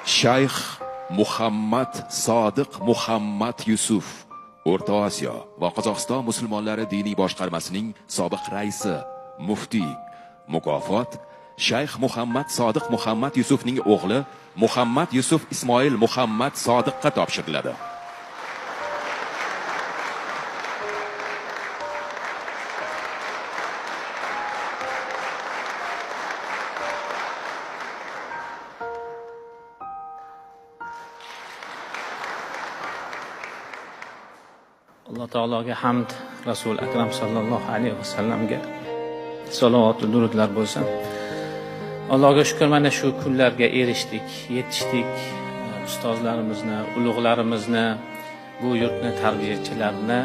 Shayx Muhammad Sodiq Muhammad Yusuf, O'rta Osiyo va Qozog'iston musulmonlari diniy boshqarmasining sobiq raisi, muftiy. Mukofot Shayx Muhammad Sodiq Muhammad Yusufning o'g'li Muhammad Yusuf Ismoil Muhammad Sodiqqa topshiriladi. Alloh taologa hamd, Rasul akram sallallohu alayhi vasallamga salovat va durudlar bo'lsin. Allohga shukr, mana shu kunlarga erishdik, yetishdik. Ustozlarimizni, ulug'larimizni, bu yurtni tarbiyachilarini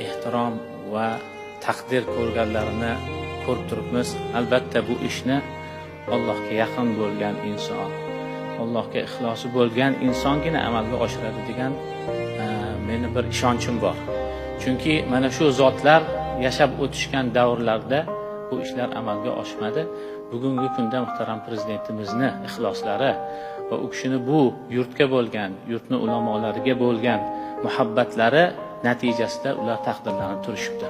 ehtirom va taqdir ko'rganlarini ko'rib turibmiz. Albatta bu ishni Allohga yaqin bo'lgan inson, Allohga ixlosi bo'lgan insongina amalga oshiradi degan meni bir ishonchim bor. Chunki mana shu zotlar yashab o'tishgan davrlarda bu ishlar amalga oshmadi. Bugungi kunda muhtaram prezidentimizni ixloslari va u kishini bu yurtga bo'lgan, yurtni ulamolariga bo'lgan muhabbatlari natijasida ular taqdirlanib turishibdi.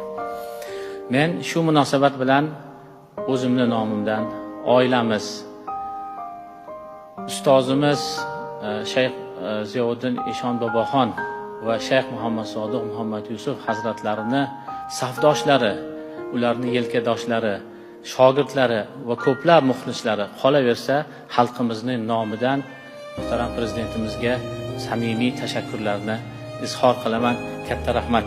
Men shu munosabat bilan o'zimning nomimdan, oilamiz, ustozimiz Shayx Ziyovuddin Eshon boboxon va Shayx Muhammad Sodiq Muhammad Yusuf hazratlarini safdoshlari, ularning yelkadoshlari, shogirdlari va ko'plab muxlislari, qolaversa xalqimizning nomidan muhtaram prezidentimizga samimiy tashakkurlarni izhor qilaman. Katta rahmat.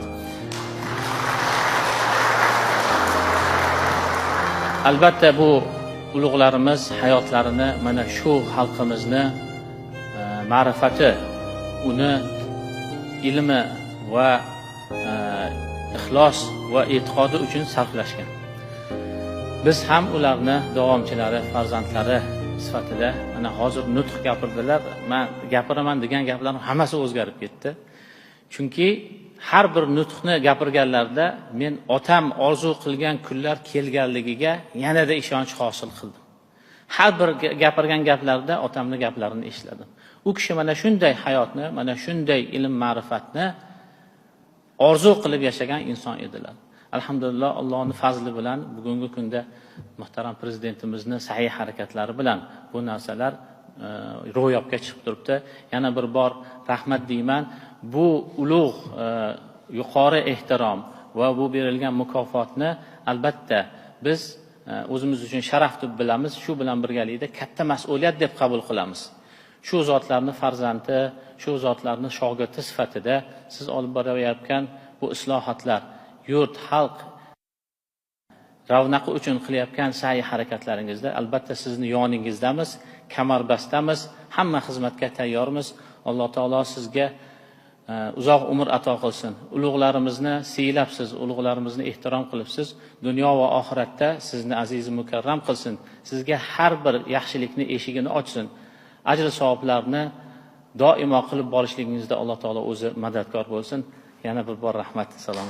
Albatta bu ulug'larimiz hayotlarini mana shu xalqimizni ma'rifati, uni ilmi va ixlos va e'tiqodi uchun sarflashgan. Biz ham ularni davomchilari, farzandlari sifatida mana hozir nutq gapirdilar. Men gapiraman degan gaplarim hammasi o'zgarib ketdi. Chunki har bir nutqni gapirganlarda men otam orzu qilgan kunlar kelganligiga yanada ishonch hosil qildim. Har bir gapirgan gaplarda otamning gaplarini esladim. U kishi mana shunday hayotni, mana shunday ilm ma'rifatni orzu qilib yashagan inson edilar. Alhamdulillah, Allohning fazli bilan bugungi kunda muhtaram prezidentimizni sa'y harakatlari bilan bu narsalar ro'yobga chiqib turibdi. Yana bir bor rahmat deyman. Bu ulug' yuqori ehtirom va bu berilgan mukofotni albatta biz o'zimiz uchun sharaf deb bilamiz. Shu bilan birgalikda katta mas'uliyat deb qabul qilamiz. Shu zotlarni farzandi, shu zotlarni shogirdi sifatida siz olib borayotgan bu islohotlar, yurt, xalq ravnaqi uchun qilayotgan sa'y harakatlaringizda albatta sizni yoningizdamiz, kamarbastamiz, hamma xizmatga tayyormiz. Alloh taolo sizga uzoq umr ato qilsin. Ulug'larimizni siylabsiz, ulug'larimizni ehtirom qilibsiz. Dunyo va oxiratda sizni aziz mukarram qilsin. Sizga har bir yaxshilikni eshigini ochsin. Ajr savoblarni doimo qilib borishligingizda Alloh taolo o'zi madadkor bo'lsin. Yana bir bor rahmat, salom.